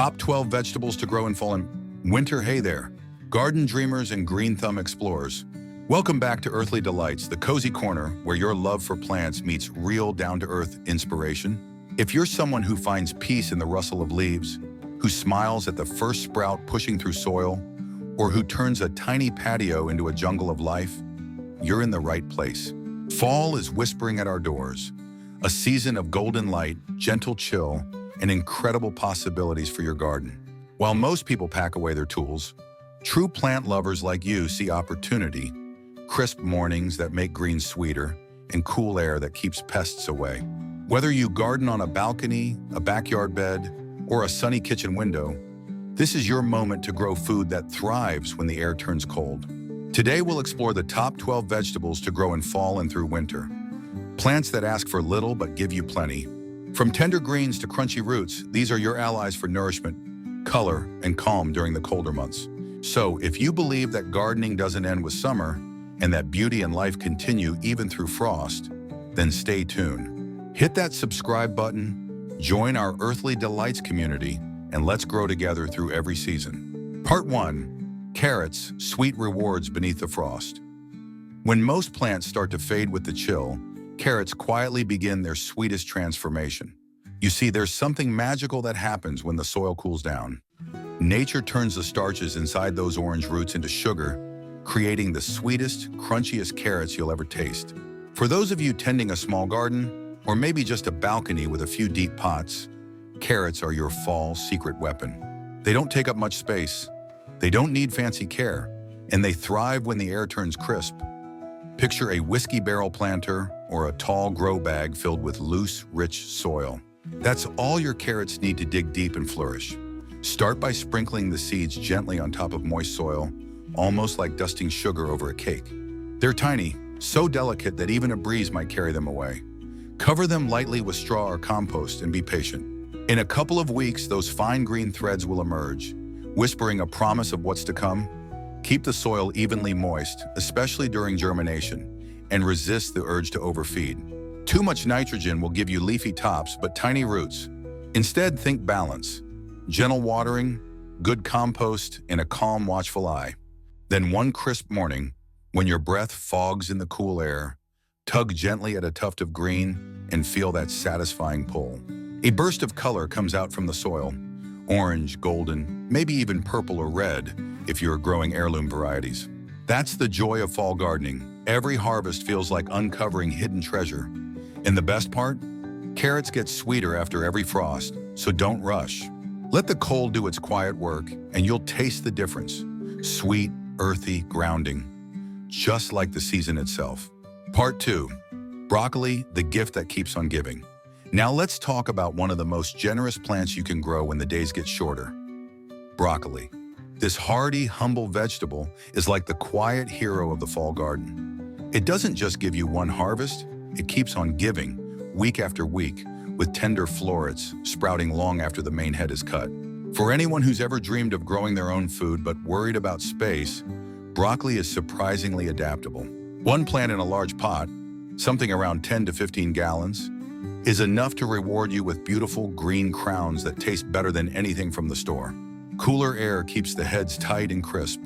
Top 12 vegetables to grow in fall and winter. Hey there, garden dreamers and green thumb explorers. Welcome back to Earthly Delights, the cozy corner where your love for plants meets real down-to-earth inspiration. If you're someone who finds peace in the rustle of leaves, who smiles at the first sprout pushing through soil, or who turns a tiny patio into a jungle of life, you're in the right place. Fall is whispering at our doors, a season of golden light, gentle chill, and incredible possibilities for your garden. While most people pack away their tools, true plant lovers like you see opportunity, crisp mornings that make green sweeter, and cool air that keeps pests away. Whether you garden on a balcony, a backyard bed, or a sunny kitchen window, this is your moment to grow food that thrives when the air turns cold. Today we'll explore the top 12 vegetables to grow in fall and through winter. Plants that ask for little but give you plenty. From tender greens to crunchy roots, these are your allies for nourishment, color, and calm during the colder months. So, if you believe that gardening doesn't end with summer and that beauty and life continue even through frost, then stay tuned. Hit that subscribe button, join our Earthly Delights community, and let's grow together through every season. Part 1. Carrots, sweet rewards beneath the frost. When most plants start to fade with the chill, carrots quietly begin their sweetest transformation. You see, there's something magical that happens when the soil cools down. Nature turns the starches inside those orange roots into sugar, creating the sweetest, crunchiest carrots you'll ever taste. For those of you tending a small garden, or maybe just a balcony with a few deep pots, carrots are your fall secret weapon. They don't take up much space, they don't need fancy care, and they thrive when the air turns crisp. Picture a whiskey barrel planter or a tall grow bag filled with loose, rich soil. That's all your carrots need to dig deep and flourish. Start by sprinkling the seeds gently on top of moist soil, almost like dusting sugar over a cake. They're tiny, so delicate that even a breeze might carry them away. Cover them lightly with straw or compost and be patient. In a couple of weeks, those fine green threads will emerge, whispering a promise of what's to come. Keep the soil evenly moist, especially during germination, and resist the urge to overfeed. Too much nitrogen will give you leafy tops but tiny roots. Instead, think balance. Gentle watering, good compost, and a calm, watchful eye. Then one crisp morning, when your breath fogs in the cool air, tug gently at a tuft of green and feel that satisfying pull. A burst of color comes out from the soil. Orange, golden, maybe even purple or red if you're growing heirloom varieties. That's the joy of fall gardening. Every harvest feels like uncovering hidden treasure. And the best part? Carrots get sweeter after every frost, so don't rush. Let the cold do its quiet work, and you'll taste the difference. Sweet, earthy, grounding, just like the season itself. Part 2. Broccoli, the gift that keeps on giving. Now let's talk about one of the most generous plants you can grow when the days get shorter. Broccoli. This hardy, humble vegetable is like the quiet hero of the fall garden. It doesn't just give you one harvest, it keeps on giving, week after week, with tender florets sprouting long after the main head is cut. For anyone who's ever dreamed of growing their own food but worried about space, broccoli is surprisingly adaptable. One plant in a large pot, something around 10 to 15 gallons, is enough to reward you with beautiful green crowns that taste better than anything from the store. Cooler air keeps the heads tight and crisp,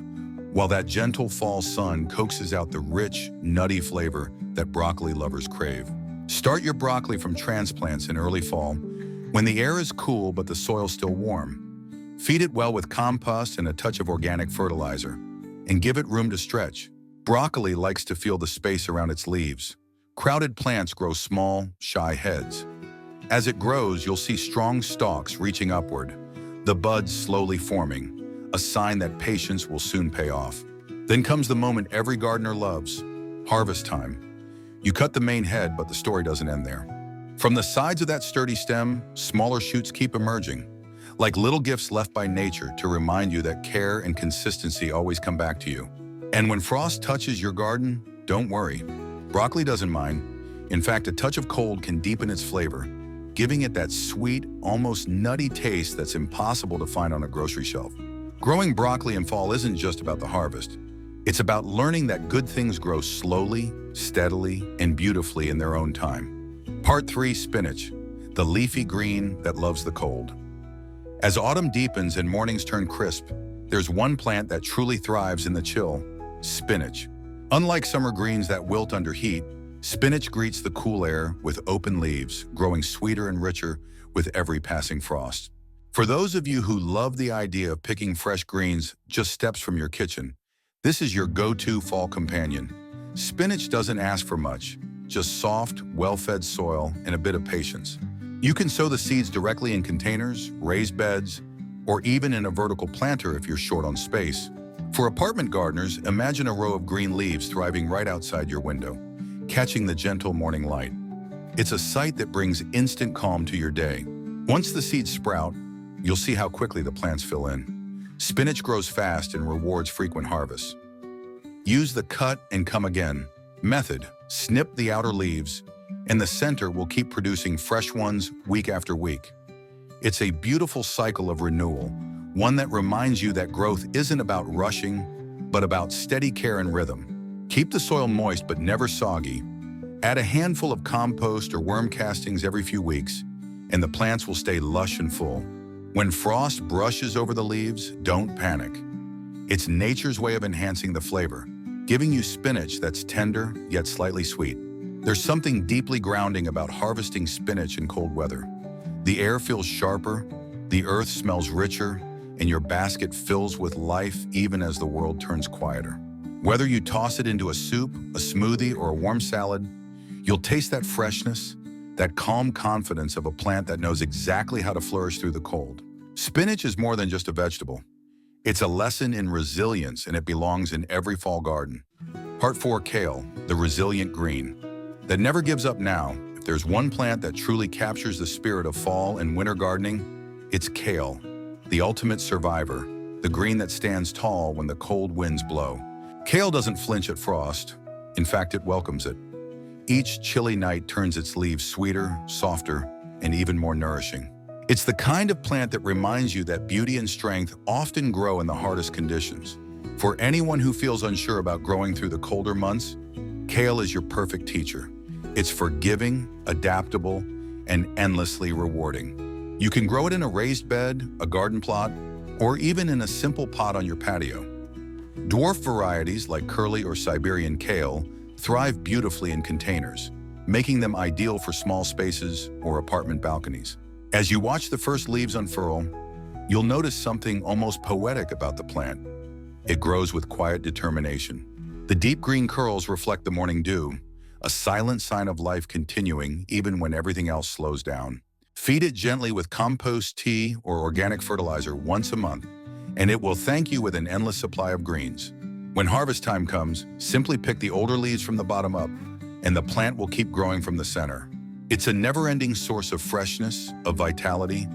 while that gentle fall sun coaxes out the rich, nutty flavor that broccoli lovers crave. Start your broccoli from transplants in early fall, when the air is cool but the soil still warm. Feed it well with compost and a touch of organic fertilizer, and give it room to stretch. Broccoli likes to feel the space around its leaves. Crowded plants grow small, shy heads. As it grows, you'll see strong stalks reaching upward, the buds slowly forming, a sign that patience will soon pay off. Then comes the moment every gardener loves, harvest time. You cut the main head, but the story doesn't end there. From the sides of that sturdy stem, smaller shoots keep emerging, like little gifts left by nature to remind you that care and consistency always come back to you. And when frost touches your garden, don't worry. Broccoli doesn't mind. In fact, a touch of cold can deepen its flavor, giving it that sweet, almost nutty taste that's impossible to find on a grocery shelf. Growing broccoli in fall isn't just about the harvest. It's about learning that good things grow slowly, steadily, and beautifully in their own time. Part 3. Spinach, the leafy green that loves the cold. As autumn deepens and mornings turn crisp, there's one plant that truly thrives in the chill: spinach. Unlike summer greens that wilt under heat, spinach greets the cool air with open leaves, growing sweeter and richer with every passing frost. For those of you who love the idea of picking fresh greens just steps from your kitchen, this is your go-to fall companion. Spinach doesn't ask for much, just soft, well-fed soil and a bit of patience. You can sow the seeds directly in containers, raised beds, or even in a vertical planter if you're short on space. For apartment gardeners, imagine a row of green leaves thriving right outside your window, catching the gentle morning light. It's a sight that brings instant calm to your day. Once the seeds sprout, you'll see how quickly the plants fill in. Spinach grows fast and rewards frequent harvests. Use the cut and come again method. Snip the outer leaves, and the center will keep producing fresh ones week after week. It's a beautiful cycle of renewal, one that reminds you that growth isn't about rushing, but about steady care and rhythm. Keep the soil moist but never soggy. Add a handful of compost or worm castings every few weeks, and the plants will stay lush and full. When frost brushes over the leaves, don't panic. It's nature's way of enhancing the flavor, giving you spinach that's tender yet slightly sweet. There's something deeply grounding about harvesting spinach in cold weather. The air feels sharper, the earth smells richer, and your basket fills with life even as the world turns quieter. Whether you toss it into a soup, a smoothie, or a warm salad, you'll taste that freshness, that calm confidence of a plant that knows exactly how to flourish through the cold. Spinach is more than just a vegetable. It's a lesson in resilience, and it belongs in every fall garden. Part 4, Kale, the resilient green that never gives up now. If there's one plant that truly captures the spirit of fall and winter gardening, it's kale, the ultimate survivor, the green that stands tall when the cold winds blow. Kale doesn't flinch at frost. In fact, it welcomes it. Each chilly night turns its leaves sweeter, softer, and even more nourishing. It's the kind of plant that reminds you that beauty and strength often grow in the hardest conditions. For anyone who feels unsure about growing through the colder months, kale is your perfect teacher. It's forgiving, adaptable, and endlessly rewarding. You can grow it in a raised bed, a garden plot, or even in a simple pot on your patio. Dwarf varieties like curly or Siberian kale thrive beautifully in containers, making them ideal for small spaces or apartment balconies. As you watch the first leaves unfurl, you'll notice something almost poetic about the plant. It grows with quiet determination. The deep green curls reflect the morning dew, a silent sign of life continuing even when everything else slows down. Feed it gently with compost tea or organic fertilizer once a month, and it will thank you with an endless supply of greens. When harvest time comes, simply pick the older leaves from the bottom up, and the plant will keep growing from the center. It's a never-ending source of freshness, of vitality,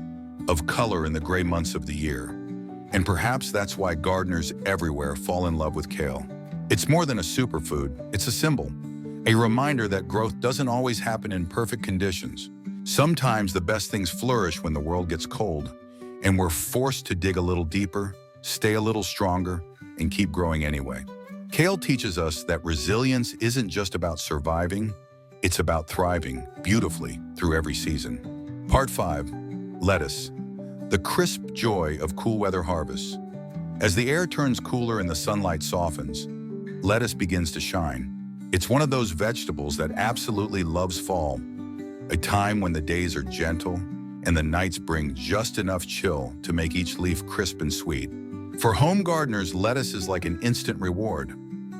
of color in the gray months of the year. And perhaps that's why gardeners everywhere fall in love with kale. It's more than a superfood, it's a symbol, a reminder that growth doesn't always happen in perfect conditions. Sometimes the best things flourish when the world gets cold, and we're forced to dig a little deeper, stay a little stronger, and keep growing anyway. Kale teaches us that resilience isn't just about surviving, it's about thriving beautifully through every season. Part 5, lettuce, the crisp joy of cool weather harvests. As the air turns cooler and the sunlight softens, lettuce begins to shine. It's one of those vegetables that absolutely loves fall, a time when the days are gentle and the nights bring just enough chill to make each leaf crisp and sweet. For home gardeners, lettuce is like an instant reward.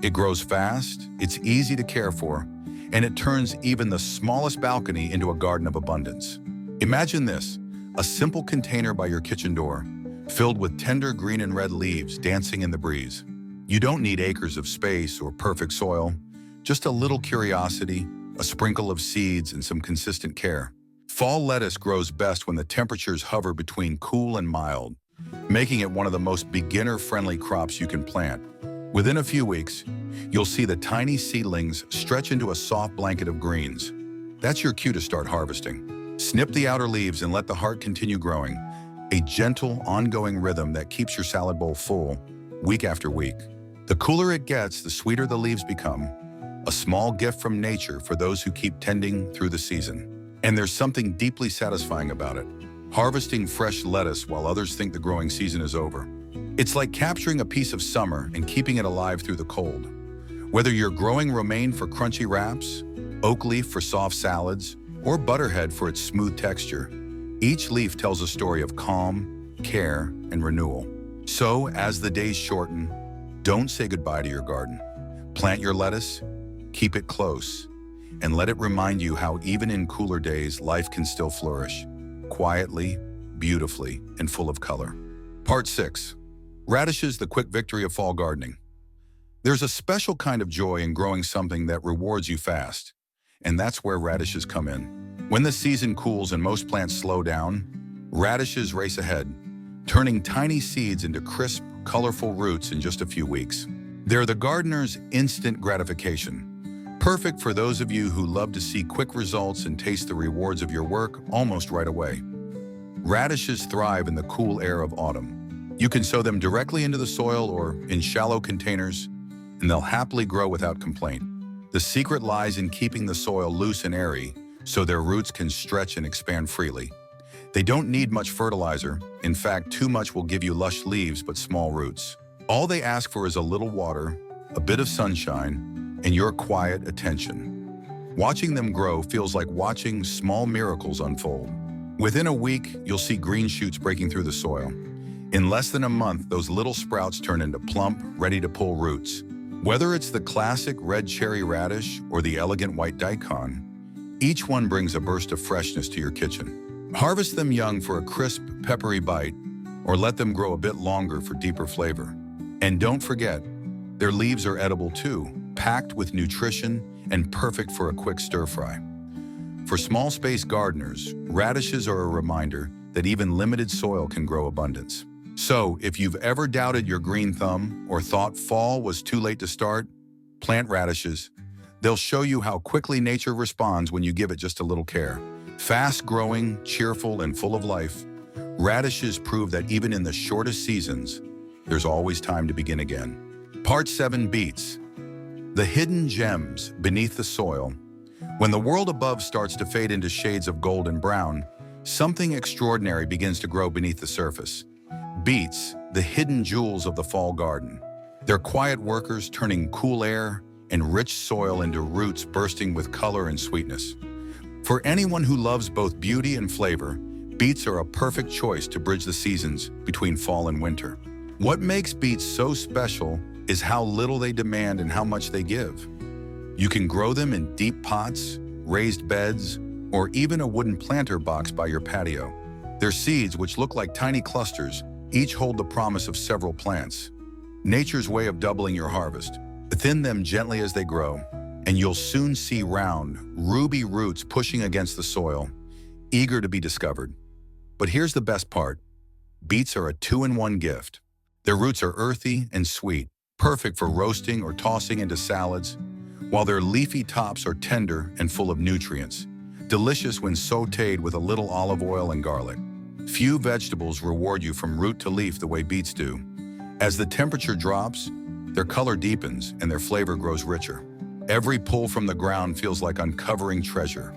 It grows fast, it's easy to care for, and it turns even the smallest balcony into a garden of abundance. Imagine this, a simple container by your kitchen door, filled with tender green and red leaves dancing in the breeze. You don't need acres of space or perfect soil, just a little curiosity, a sprinkle of seeds, and some consistent care. Fall lettuce grows best when the temperatures hover between cool and mild, making it one of the most beginner-friendly crops you can plant. Within a few weeks, you'll see the tiny seedlings stretch into a soft blanket of greens. That's your cue to start harvesting. Snip the outer leaves and let the heart continue growing, a gentle, ongoing rhythm that keeps your salad bowl full, week after week. The cooler it gets, the sweeter the leaves become, a small gift from nature for those who keep tending through the season. And there's something deeply satisfying about it. harvesting fresh lettuce while others think the growing season is over. It's like capturing a piece of summer and keeping it alive through the cold. Whether you're growing romaine for crunchy wraps, oak leaf for soft salads, or butterhead for its smooth texture, each leaf tells a story of calm, care, and renewal. So, as the days shorten, don't say goodbye to your garden. Plant your lettuce, keep it close, and let it remind you how even in cooler days, life can still flourish, quietly, beautifully, and full of color. Part 6. Radishes, the quick victory of fall gardening. There's a special kind of joy in growing something that rewards you fast, and that's where radishes come in. When the season cools and most plants slow down, radishes race ahead, turning tiny seeds into crisp, colorful roots in just a few weeks. They're the gardener's instant gratification, perfect for those of you who love to see quick results and taste the rewards of your work almost right away. Radishes thrive in the cool air of autumn. You can sow them directly into the soil or in shallow containers, and they'll happily grow without complaint. The secret lies in keeping the soil loose and airy so their roots can stretch and expand freely. They don't need much fertilizer. In fact, too much will give you lush leaves but small roots. All they ask for is a little water, a bit of sunshine, and your quiet attention. Watching them grow feels like watching small miracles unfold. Within a week, you'll see green shoots breaking through the soil. In less than a month, those little sprouts turn into plump, ready to pull roots. Whether it's the classic red cherry radish or the elegant white daikon, each one brings a burst of freshness to your kitchen. Harvest them young for a crisp, peppery bite, or let them grow a bit longer for deeper flavor. And don't forget, their leaves are edible too, packed with nutrition and perfect for a quick stir-fry. For small space gardeners, radishes are a reminder that even limited soil can grow abundance. So, if you've ever doubted your green thumb or thought fall was too late to start, plant radishes. They'll show you how quickly nature responds when you give it just a little care. Fast-growing, cheerful, and full of life, radishes prove that even in the shortest seasons, there's always time to begin again. Part 7. Beets. The hidden gems beneath the soil. When the world above starts to fade into shades of gold and brown, something extraordinary begins to grow beneath the surface. Beets, the hidden jewels of the fall garden. They're quiet workers turning cool air and rich soil into roots bursting with color and sweetness. For anyone who loves both beauty and flavor, beets are a perfect choice to bridge the seasons between fall and winter. What makes beets so special is how little they demand and how much they give. You can grow them in deep pots, raised beds, or even a wooden planter box by your patio. Their seeds, which look like tiny clusters, each hold the promise of several plants. Nature's way of doubling your harvest. Thin them gently as they grow, and you'll soon see round, ruby roots pushing against the soil, eager to be discovered. But here's the best part. Beets are a two-in-one gift. Their roots are earthy and sweet, perfect for roasting or tossing into salads, while their leafy tops are tender and full of nutrients, delicious when sautéed with a little olive oil and garlic. Few vegetables reward you from root to leaf the way beets do. As the temperature drops, their color deepens and their flavor grows richer. Every pull from the ground feels like uncovering treasure.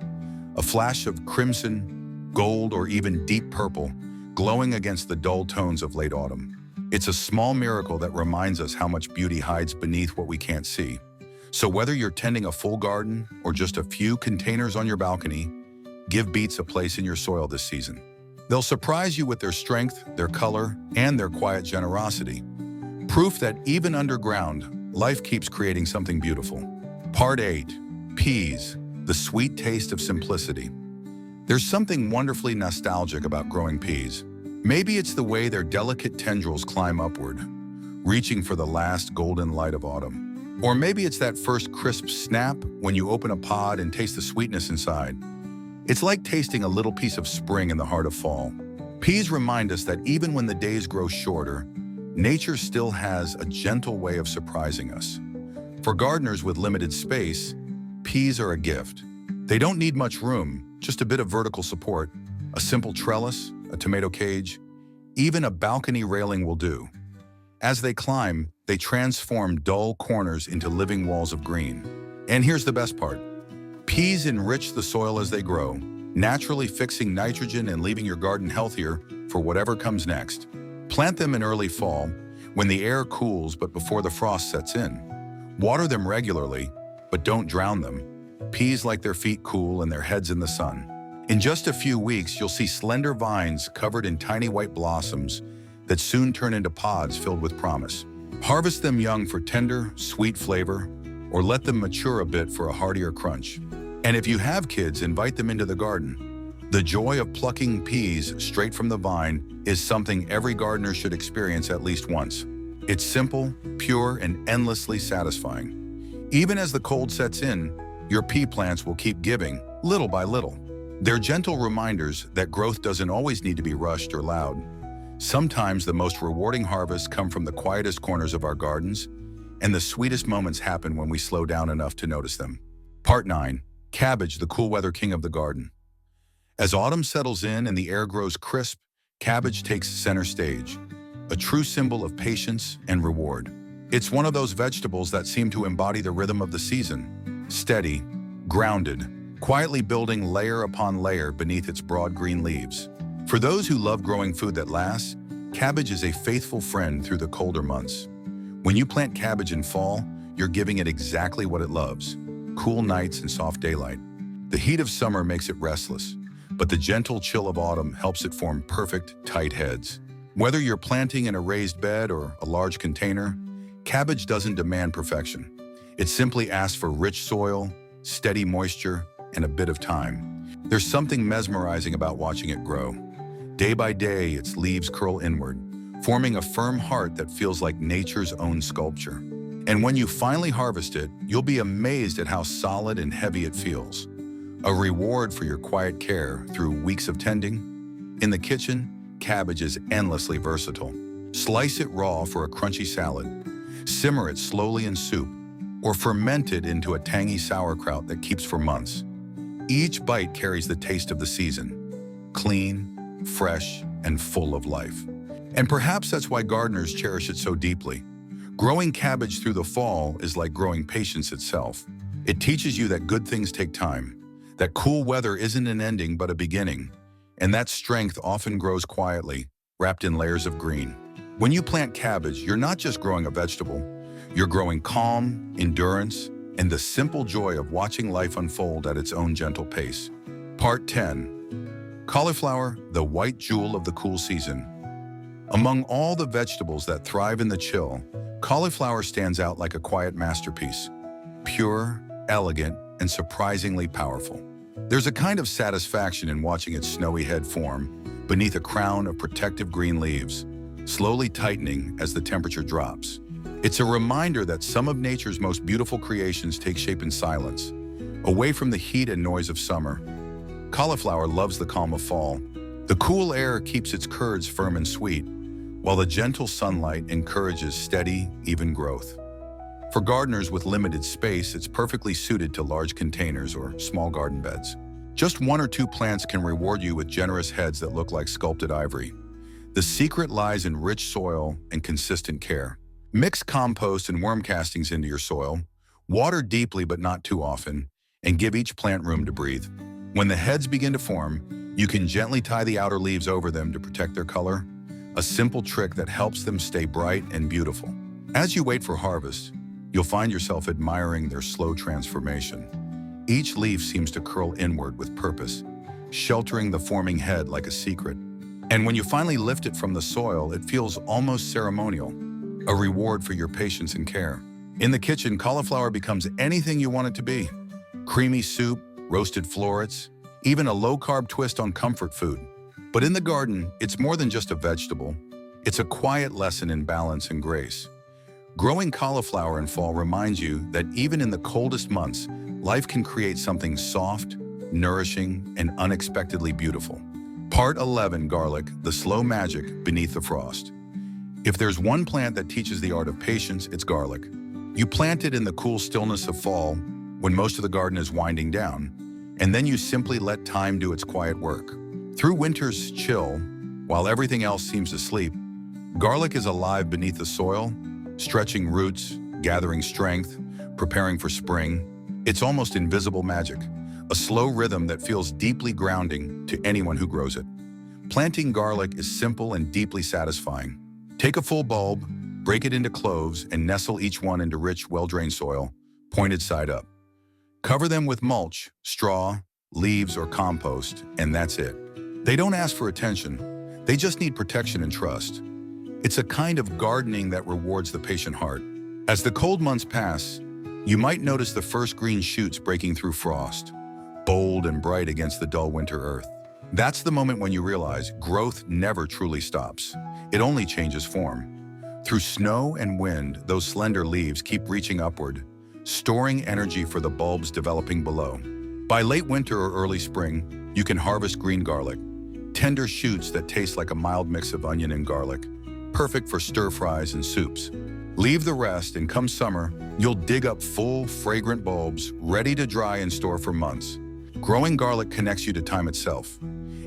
A flash of crimson, gold, or even deep purple, glowing against the dull tones of late autumn. It's a small miracle that reminds us how much beauty hides beneath what we can't see. So whether you're tending a full garden or just a few containers on your balcony, give beets a place in your soil this season. They'll surprise you with their strength, their color, and their quiet generosity. Proof that even underground, life keeps creating something beautiful. Part 8. Peas, the sweet taste of simplicity. There's something wonderfully nostalgic about growing peas. Maybe it's the way their delicate tendrils climb upward, reaching for the last golden light of autumn. Or maybe it's that first crisp snap when you open a pod and taste the sweetness inside. It's like tasting a little piece of spring in the heart of fall. Peas remind us that even when the days grow shorter, nature still has a gentle way of surprising us. For gardeners with limited space, peas are a gift. They don't need much room, just a bit of vertical support, a simple trellis, a tomato cage, even a balcony railing will do. As they climb, they transform dull corners into living walls of green. And here's the best part. Peas enrich the soil as they grow, naturally fixing nitrogen and leaving your garden healthier for whatever comes next. Plant them in early fall, when the air cools but before the frost sets in. Water them regularly, but don't drown them. Peas like their feet cool and their heads in the sun. In just a few weeks, you'll see slender vines covered in tiny white blossoms that soon turn into pods filled with promise. Harvest them young for tender, sweet flavor, or let them mature a bit for a heartier crunch. And if you have kids, invite them into the garden. The joy of plucking peas straight from the vine is something every gardener should experience at least once. It's simple, pure, and endlessly satisfying. Even as the cold sets in, your pea plants will keep giving, little by little. They're gentle reminders that growth doesn't always need to be rushed or loud. Sometimes the most rewarding harvests come from the quietest corners of our gardens, and the sweetest moments happen when we slow down enough to notice them. Part 9. Cabbage, the cool weather king of the garden. As autumn settles in and the air grows crisp, cabbage takes center stage, a true symbol of patience and reward. It's one of those vegetables that seem to embody the rhythm of the season, steady, grounded, quietly building layer upon layer beneath its broad green leaves. For those who love growing food that lasts, cabbage is a faithful friend through the colder months. When you plant cabbage in fall, you're giving it exactly what it loves: cool nights and soft daylight. The heat of summer makes it restless, but the gentle chill of autumn helps it form perfect, tight heads. Whether you're planting in a raised bed or a large container, cabbage doesn't demand perfection. It simply asks for rich soil, steady moisture, and a bit of time. There's something mesmerizing about watching it grow. Day by day, its leaves curl inward, forming a firm heart that feels like nature's own sculpture. And when you finally harvest it, you'll be amazed at how solid and heavy it feels. A reward for your quiet care through weeks of tending. In the kitchen, cabbage is endlessly versatile. Slice it raw for a crunchy salad. Simmer it slowly in soup, or ferment it into a tangy sauerkraut that keeps for months. Each bite carries the taste of the season, clean, fresh, and full of life. And perhaps that's why gardeners cherish it so deeply. Growing cabbage through the fall is like growing patience itself. It teaches you that good things take time, that cool weather isn't an ending but a beginning, and that strength often grows quietly, wrapped in layers of green. When you plant cabbage, you're not just growing a vegetable, you're growing calm, endurance, and the simple joy of watching life unfold at its own gentle pace. Part 10. Cauliflower, the white jewel of the cool season. Among all the vegetables that thrive in the chill, cauliflower stands out like a quiet masterpiece. Pure, elegant, and surprisingly powerful. There's a kind of satisfaction in watching its snowy head form beneath a crown of protective green leaves, slowly tightening as the temperature drops. It's a reminder that some of nature's most beautiful creations take shape in silence, away from the heat and noise of summer. Cauliflower loves the calm of fall. The cool air keeps its curds firm and sweet, while the gentle sunlight encourages steady, even growth. For gardeners with limited space, it's perfectly suited to large containers or small garden beds. Just one or two plants can reward you with generous heads that look like sculpted ivory. The secret lies in rich soil and consistent care. Mix compost and worm castings into your soil, water deeply but not too often, and give each plant room to breathe. When the heads begin to form, you can gently tie the outer leaves over them to protect their color, a simple trick that helps them stay bright and beautiful. As you wait for harvest, you'll find yourself admiring their slow transformation. Each leaf seems to curl inward with purpose, sheltering the forming head like a secret. And when you finally lift it from the soil, it feels almost ceremonial, a reward for your patience and care. In the kitchen, cauliflower becomes anything you want it to be. Creamy soup, roasted florets, even a low-carb twist on comfort food. But in the garden, it's more than just a vegetable. It's a quiet lesson in balance and grace. Growing cauliflower in fall reminds you that even in the coldest months, life can create something soft, nourishing, and unexpectedly beautiful. Part 11. Garlic, the slow magic beneath the frost. If there's one plant that teaches the art of patience, it's garlic. You plant it in the cool stillness of fall, when most of the garden is winding down, and then you simply let time do its quiet work. Through winter's chill, while everything else seems to sleep, garlic is alive beneath the soil, stretching roots, gathering strength, preparing for spring. It's almost invisible magic, a slow rhythm that feels deeply grounding to anyone who grows it. Planting garlic is simple and deeply satisfying. Take a full bulb, break it into cloves, and nestle each one into rich, well-drained soil, pointed side up. Cover them with mulch, straw, leaves, or compost, and that's it. They don't ask for attention. They just need protection and trust. It's a kind of gardening that rewards the patient heart. As the cold months pass, you might notice the first green shoots breaking through frost, bold and bright against the dull winter earth. That's the moment when you realize growth never truly stops. It only changes form. Through snow and wind, those slender leaves keep reaching upward, storing energy for the bulbs developing below. By late winter or early spring, you can harvest green garlic, tender shoots that taste like a mild mix of onion and garlic, perfect for stir-fries and soups. Leave the rest, and come summer, you'll dig up full, fragrant bulbs ready to dry and store for months. Growing garlic connects you to time itself.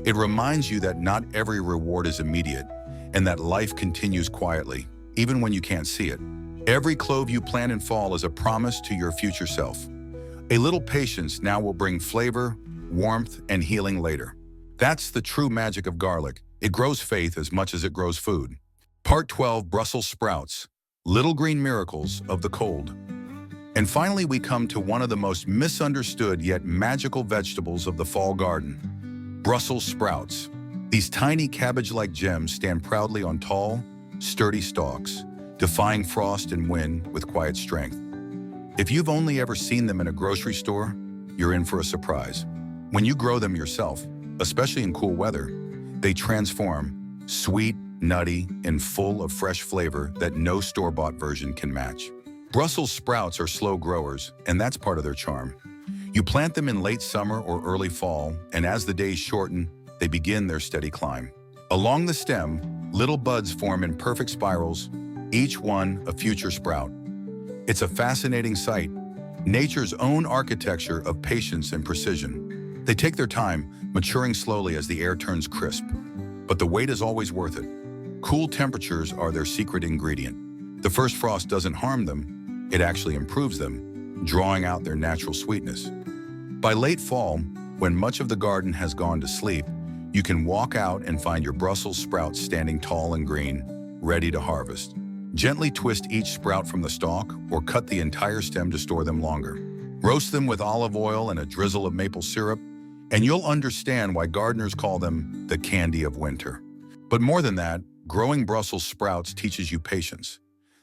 It reminds you that not every reward is immediate, and that life continues quietly, even when you can't see it. Every clove you plant in fall is a promise to your future self. A little patience now will bring flavor, warmth, and healing later. That's the true magic of garlic. It grows faith as much as it grows food. Part 12, Brussels sprouts, little green miracles of the cold. And finally, we come to one of the most misunderstood yet magical vegetables of the fall garden, Brussels sprouts. These tiny cabbage-like gems stand proudly on tall, sturdy stalks, defying frost and wind with quiet strength. If you've only ever seen them in a grocery store, you're in for a surprise. When you grow them yourself, especially in cool weather, they transform, sweet, nutty, and full of fresh flavor that no store-bought version can match. Brussels sprouts are slow growers, and that's part of their charm. You plant them in late summer or early fall, and as the days shorten, they begin their steady climb. Along the stem, little buds form in perfect spirals, each one a future sprout. It's a fascinating sight, nature's own architecture of patience and precision. They take their time, maturing slowly as the air turns crisp. But the wait is always worth it. Cool temperatures are their secret ingredient. The first frost doesn't harm them, it actually improves them, drawing out their natural sweetness. By late fall, when much of the garden has gone to sleep, you can walk out and find your Brussels sprouts standing tall and green, ready to harvest. Gently twist each sprout from the stalk or cut the entire stem to store them longer. Roast them with olive oil and a drizzle of maple syrup, and you'll understand why gardeners call them the candy of winter. But more than that, growing Brussels sprouts teaches you patience,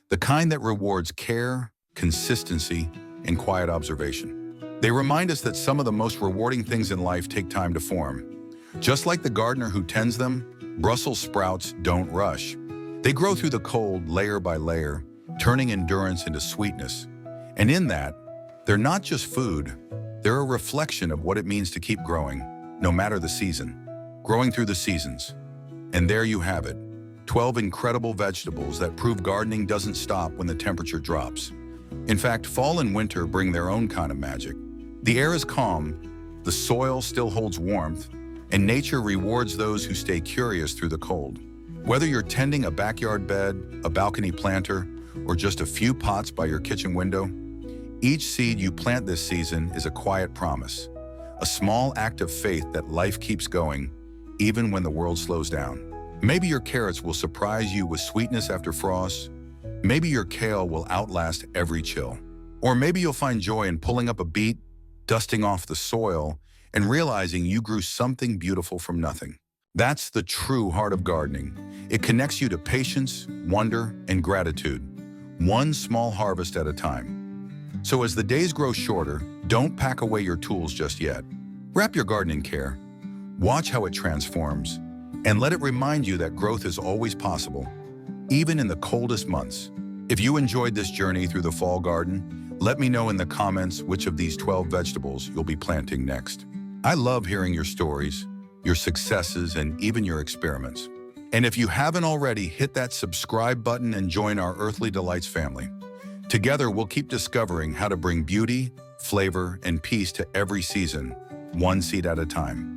the kind that rewards care, consistency, and quiet observation. They remind us that some of the most rewarding things in life take time to form. Just like the gardener who tends them, Brussels sprouts don't rush. They grow through the cold layer by layer, turning endurance into sweetness. And in that, they're not just food, they're a reflection of what it means to keep growing, no matter the season. Growing through the seasons. And there you have it, 12 incredible vegetables that prove gardening doesn't stop when the temperature drops. In fact, fall and winter bring their own kind of magic. The air is calm, the soil still holds warmth, and nature rewards those who stay curious through the cold. Whether you're tending a backyard bed, a balcony planter, or just a few pots by your kitchen window, each seed you plant this season is a quiet promise, a small act of faith that life keeps going, even when the world slows down. Maybe your carrots will surprise you with sweetness after frost. Maybe your kale will outlast every chill. Or maybe you'll find joy in pulling up a beet, dusting off the soil, and realizing you grew something beautiful from nothing. That's the true heart of gardening. It connects you to patience, wonder, and gratitude, one small harvest at a time. So as the days grow shorter, don't pack away your tools just yet. Wrap your garden in care, watch how it transforms, and let it remind you that growth is always possible, even in the coldest months. If you enjoyed this journey through the fall garden, let me know in the comments which of these 12 vegetables you'll be planting next. I love hearing your stories, your successes, and even your experiments. And if you haven't already, hit that subscribe button and join our Earthly Delights family. Together, we'll keep discovering how to bring beauty, flavor, and peace to every season, one seed at a time.